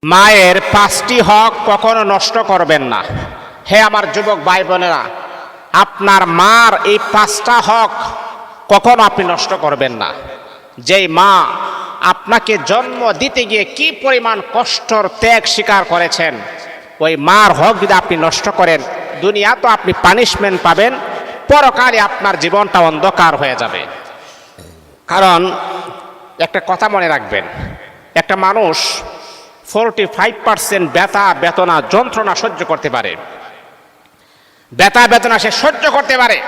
মায়ের 5টি হক কখনো নষ্ট করবেন না। হে আমার যুবক ভাই বোনেরা, আপনার মার এই 5টা হক কখনো আপনি নষ্ট করবেন না। যেই মা আপনাকে জন্ম দিতে গিয়ে কি পরিমাণ কষ্টর ত্যাগ স্বীকার করেছেন, ওই মার হক যদি আপনি নষ্ট করেন, দুনিয়া তো আপনি পানিশমেন্ট পাবেন, পরকালে আপনার জীবনটা অন্ধকার হয়ে যাবে। কারণ একটা কথা মনে রাখবেন, একটা মানুষ 45% ব্যথা বেদনা যন্ত্রণা সহ্য করতে পারে, ব্যথা বেদনা সে সহ্য করতে পারে,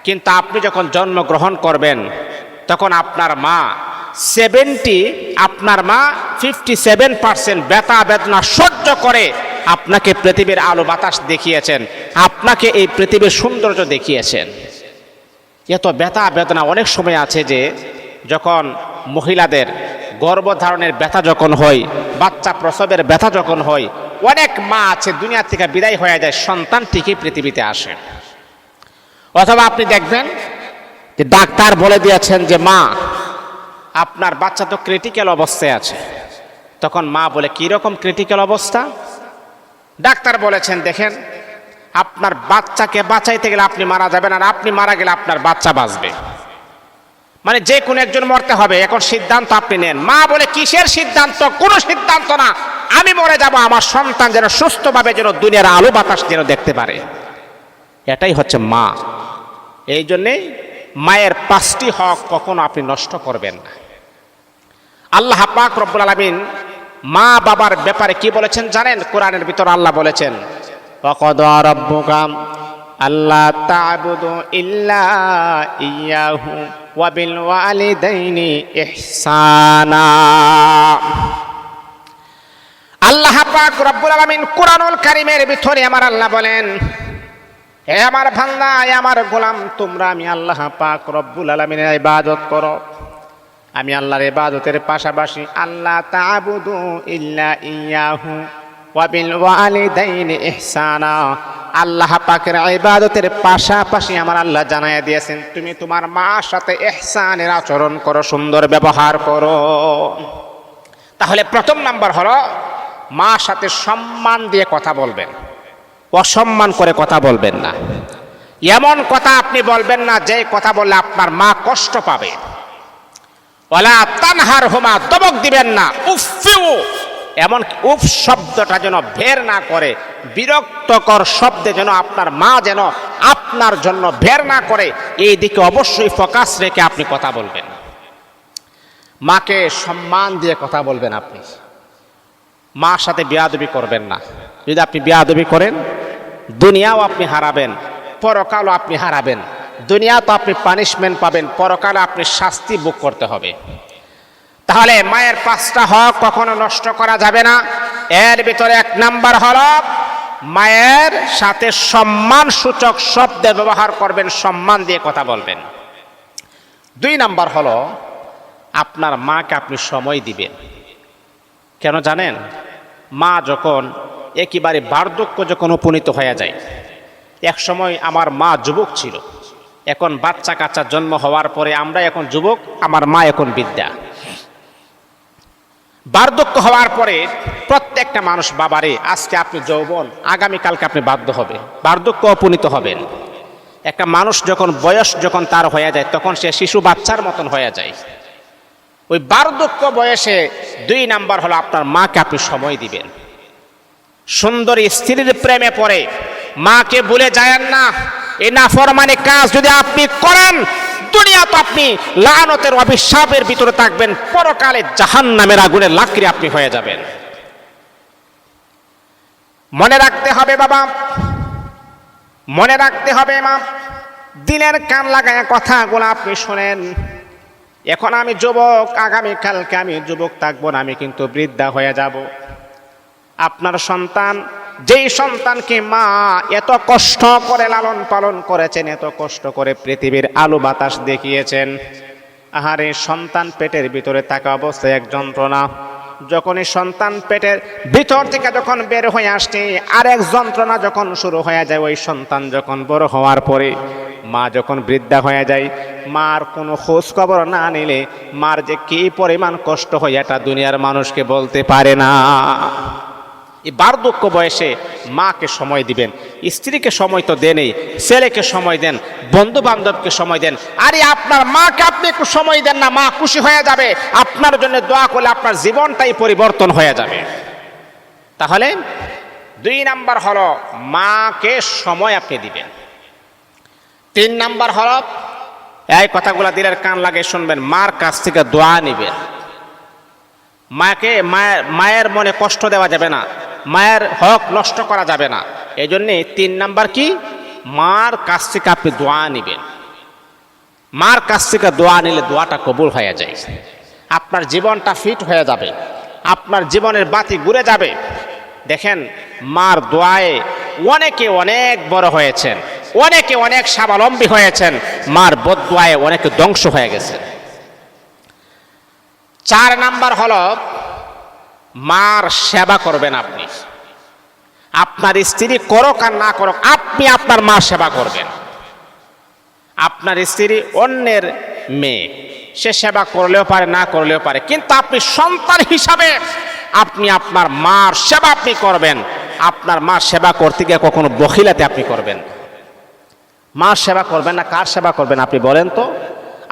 কিন্তু আপনি যখন জন্মগ্রহণ করবেন তখন আপনার মা 57% ব্যথা বেদনা সহ্য করে আপনাকে পৃথিবীর আলো বাতাস দেখিয়েছেন, আপনাকে এই পৃথিবীর সৌন্দর্য দেখিয়েছেন। এত ব্যথা বেদনা অনেক সময় আছে যে যখন মহিলাদের গর্ভধারণের ব্যথা যখন হয়, বাচ্চা প্রসবের ব্যথা যখন হয়, অনেক মা আছে দুনিয়া থেকে বিদায় হয়ে যায়, সন্তান ঠিকই পৃথিবীতে আসে। অথবা আপনি দেখবেন যে ডাক্তার বলে দিয়েছেন যে মা আপনার বাচ্চা তো ক্রিটিক্যাল অবস্থায় আছে, তখন মা বলে কি রকম ক্রিটিক্যাল অবস্থা? ডাক্তার বলেছেন দেখেন আপনার বাচ্চাকে বাঁচাইতে গেলে আপনি মারা যাবেন, আর আপনি মারা গেলে আপনার বাচ্চা বাঁচবে, মানে যে কোনো একজন মরতে হবে, এখন সিদ্ধান্ত আপনি নেন। মা বলে কিসের সিদ্ধান্ত? কোনো সিদ্ধান্ত না, আমি মরে যাব, আমার সন্তান যেন সুস্থভাবে যেন দুনিয়ার আলো বাতাস যেন দেখতে পারে। এটাই হচ্ছে মা। এই জন্যে মায়ের 5টি হক কখনো আপনি নষ্ট করবেন না। আল্লাহ পাক রব্বুল আলামিন মা বাবার ব্যাপারে কি বলেছেন জানেন? কোরআনের ভিতর আল্লাহ বলেছেন ওয়াকাদা রাব্বুকা আল্লা তা'বুদু ইল্লা ইয়াহু ওয়া বিল ওয়ালিদাইনি ইহসানা। আল্লাহ পাক রব্বুল আলামিন কোরআনুল কারীমের ভিতরে আমার আল্লাহ বলেন, হে আমার বান্দা, হে আমার গোলাম, তোমরা আমি আল্লাহ পাক রব্বুল আলামিনের ইবাদত করো। আমি আল্লাহর ইবাদতের পাশাপাশি আল্লাহ তা'বুদু ইল্লা ইয়াহু ওয়া বিল ওয়ালিদাইনি ইহসানা, আল্লাহ পাকের ইবাদতের পাশাপাশি আমার আল্লাহ জানায়া দিয়েছেন তুমি তোমার মার সাথে ইহসানের আচরণ করো, সুন্দর ব্যবহার করো। তাহলে প্রথম নাম্বার হলো মার সাথে সম্মান দিয়ে কথা বলবেন, অসম্মান করে কথা বলবেন না। এমন কথা আপনি বলবেন না যে কথা বললে আপনার মা কষ্ট পাবে। ওয়ালা তানহারহুমা, দমক দিবেন না। উফিউ, এমন উফ শব্দটা যেন বের না করে, বিরক্তকর শব্দে যেন আপনার মা যেন আপনার জন্য বের না করে, এই দিকে অবশ্যই ফোকাস রেখে আপনি কথা বলবেন। মাকে সম্মান দিয়ে কথা বলবেন। আপনি মার সাথে বেয়াদবি করবেন না। যদি আপনি বেয়াদবি করেন, দুনিয়াও আপনি হারাবেন, পরকালও আপনি হারাবেন। দুনিয়া তো আপনি পানিশমেন্ট পাবেন, পরকালে আপনি শাস্তি ভোগ করতে হবে। তাহলে মায়ের 5টা হক কখনো নষ্ট করা যাবে না। এর ভিতরে 1 নাম্বার হলো মায়ের সাথে সম্মান সূচক শব্দ ব্যবহার করবেন, সম্মান দিয়ে কথা বলবেন। 2 নাম্বার হলো আপনার মাকে আপনি সময় দিবেন। কেন জানেন? মা যখন একেবারে বার্ধক্য যখন উপনীত হয়ে যায়, এক সময় আমার মা যুবক ছিল, এখন বাচ্চা কাচ্চা জন্ম হওয়ার পরে আমরা এখন যুবক, আমার মা এখন বৃদ্ধা। বার্ধক্য হওয়ার পরে প্রত্যেকটা মানুষ বাবারে আজকে আপনি যৌবন, আগামীকালকে আপনি বার্ধক্য উপনীত হবেন। একটা মানুষ যখন বয়স যখন তার হয়ে যায় তখন সে শিশু বাচ্চার মতন হয়ে যায়। ওই বার্ধক্য বয়সে 2 নাম্বার হলো আপনার মাকে আপনি সময় দিবেন। সুন্দরী স্ত্রীর প্রেমে পড়ে মাকে ভুলে যায়েন না। এই নাফরমানি কাজ যদি আপনি করেন, দুনিয়া তো আপনি লানতের অভিশাপের ভিতরে থাকবেন, পরকালে জাহান্নামের আগুনের লাকড়ি আপনি হয়ে যাবেন। মনে রাখতে হবে বাবা, মনে রাখতে হবে মা, দিনের কান লাগায় কথাগুলো আপনি শোনেন। এখন আমি যুবক, আগামীকালকে আমি যুবক থাকবো না, আমি কিন্তু বৃদ্ধা হয়ে যাব। আপনার সন্তান, যেই সন্তানকে মা এত কষ্ট করে লালন পালন করেছেন, এত কষ্ট করে পৃথিবীর আলো বাতাস দেখিয়েছেন, আহারে সন্তান পেটের ভিতরে থাকা অবস্থায় এক যন্ত্রণা, যখনই সন্তান পেটের ভিতর থেকে যখন বের হয়ে আসছে আরেক যন্ত্রণা যখন শুরু হয়ে যায়, ওই সন্তান যখন বড় হওয়ার পরে মা যখন বৃদ্ধা হয়ে যায়, মার কোনো খোঁজ খবর না নিলে মার যে কী পরিমাণ কষ্ট হয় এটা দুনিয়ার মানুষকে বলতে পারে না। এই বার্ধক্য বয়সে মাকে সময় দিবেন, স্ত্রীকে সময় তো দেনই, ছেলেকে সময় দেন, বন্ধু বান্ধবকে সময় দেন। আরে আপনার মাকে আপনি একটু সময় দেন না, মা খুশি হয়ে যাবে, আপনার জন্য দোয়া করলে আপনার জীবনটাই পরিবর্তন হয়ে যাবে। তাহলে 2 নাম্বার হলো মাকে সময় আপনি দিবেন। 3 নাম্বার হলো এই কথাগুলো দিলের কান লাগে শুনবেন, মার কাছ থেকে দোয়া নিবেন। মায়ের মনে কষ্ট দেওয়া যাবে না, মায়ের হক নষ্ট করা যাবে না। এই জন্যে 3 নাম্বার কি, মার কাছ থেকে আপনি দোয়া নিবেন। মার কাছ থেকে দোয়া নিলে দোয়াটা কবুল হয়ে যায়, আপনার জীবনটা ফিট হয়ে যাবে, আপনার জীবনের বাতি ঘুরে যাবে। দেখেন মার দোয়ায় অনেকে অনেক বড় হয়েছেন, অনেকে অনেক স্বাবলম্বী হয়েছেন, মার বদদোয়ায় অনেকে ধ্বংস হয়ে গেছে। 4 নাম্বার হলো মার সেবা করবেন আপনি। আপনার স্ত্রী করুক আর না করুক, আপনি আপনার মার সেবা করবেন। আপনার স্ত্রী অন্যের মেয়ে, সে সেবা করলেও পারে না করলেও পারে, কিন্তু আপনি সন্তান হিসাবে আপনি আপনার মার সেবা আপনি করবেন। আপনার মার সেবা করতে গিয়ে কখনো বখিলাতে আপনি করবেন। মার সেবা করবেন না, কার সেবা করবেন আপনি বলেন তো?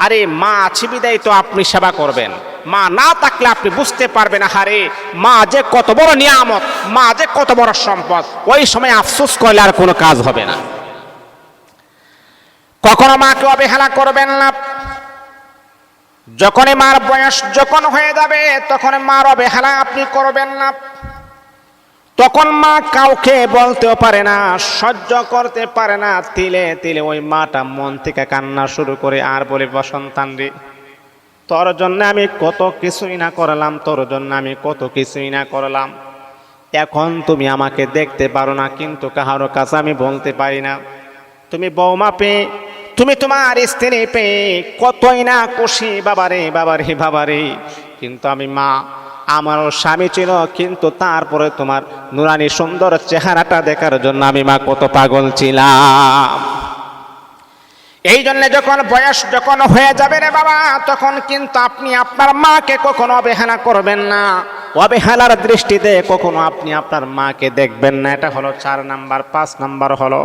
আরে মা আছে বিদায় তো আপনি সেবা করবেন, মা না থাকলে আপনি বুঝতে পারবেন আরে মা যে কত বড় নিয়ামত, মা যে কত বড় সম্পদ। ওই সময় আফসোস করলে আর কোনো কাজ হবে না। কখনো মাকে অবহেলা করবেন না। যখনই মার বয়স যখন হয়ে যাবে তখন মার অবহেলা আপনি করবেন না। তখন মা কাউকে বলতেও পারে না, সহ্য করতে পারে না, তিলে তিলে ওই মাটা মন থেকে কান্না শুরু করে আর বলে, সন্তান রে, তোর জন্য আমি কত কিছুই না করলাম, তোর জন্য আমি কত কিছুই না করলাম, এখন তুমি আমাকে দেখতে পারো না, কিন্তু কাহারো কাছে আমি বলতে পারি না। তুমি বৌমা পেয়ে, তুমি তোমার স্ত্রী পেয়ে কতই না খুশি, বাবারে বাবারে বাবারে, কিন্তু আমি মা, আমারও স্বামী ছিল, কিন্তু তারপরে তোমার নুরানি সুন্দর চেহারাটা দেখার জন্য আমি মা কত পাগল ছিলাম। এই জন্য যখন বয়স যখন হয়ে যাবে রে বাবা, তখন কিন্তু আপনি আপনার মাকে কখনো অবহেলা করবেন না, অবহেলার দৃষ্টিতে কখনো আপনি আপনার মাকে দেখবেন না। এটা হলো 4 নাম্বার। 5 নাম্বার হলো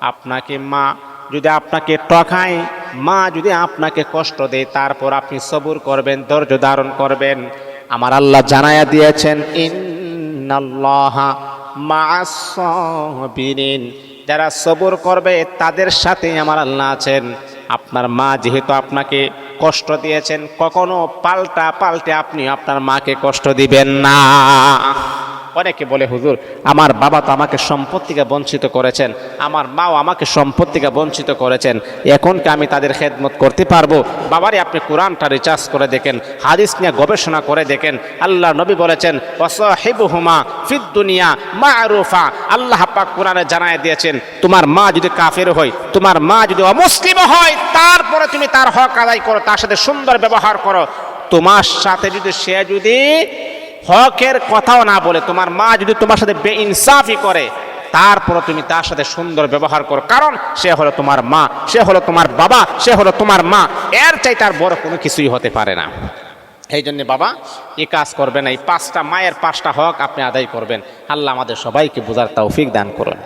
আপনাকে মা যদি আপনাকে ঠকায়, মা যদি আপনাকে কষ্ট দেয়, তারপর আপনি সবুর করবেন, ধৈর্য ধারণ করবেন। আমার আল্লাহ জানায়া দিয়েছেন, ইন্নাল্লাহা মা'আস সাবিরিন, যারা সবুর করবে তাদের সাথে আমার আল্লাহ আছেন। আপনার মা যেহেতু আপনাকে কষ্ট দিয়েছেন, কখনো পাল্টে আপনি আপনার মাকে কষ্ট দিবেন না। অনেকে বলে, হুজুর আমার বাবা তো আমাকে সম্পত্তিকে বঞ্চিত করেছেন, আমার মাও আমাকে সম্পত্তিকে বঞ্চিত করেছেন, এখন কি আমি তাদের খেদমত করতে পারবো? বাবারে আপনি কোরআনটা রিচার্জ করে দেখেন, হাদিস নিয়ে গবেষণা করে দেখেন। আল্লাহ নবী বলেছেন, ওয়াসাহিবুহুমা ফিদ দুনিয়া মা'রুফা। আল্লাহ পাক কোরআনে জানায় দিয়েছেন, তোমার মা যদি কাফের হয়, তোমার মা যদি অমুসলিম হয়, তারপরে তুমি তার হক আদায় করো, তার সাথে সুন্দর ব্যবহার করো। তোমার সাথে যদি সে যদি হকের কথাও না বলে, তোমার মা যদি তোমার সাথে বেইনসাফি করে, তারপর তুমি তার সাথে সুন্দর ব্যবহার করো, কারণ সে হলো তোমার মা, সে হলো তোমার বাবা, সে হলো তোমার মা, এর চাই তার বড় কোনো কিছুই হতে পারে না। এই জন্য বাবা এই কাজ করবেন, এই 5টা মায়ের 5টা হক আপনি আদায় করবেন। আল্লাহ আমাদের সবাইকে বোঝার তৌফিক দান করুন।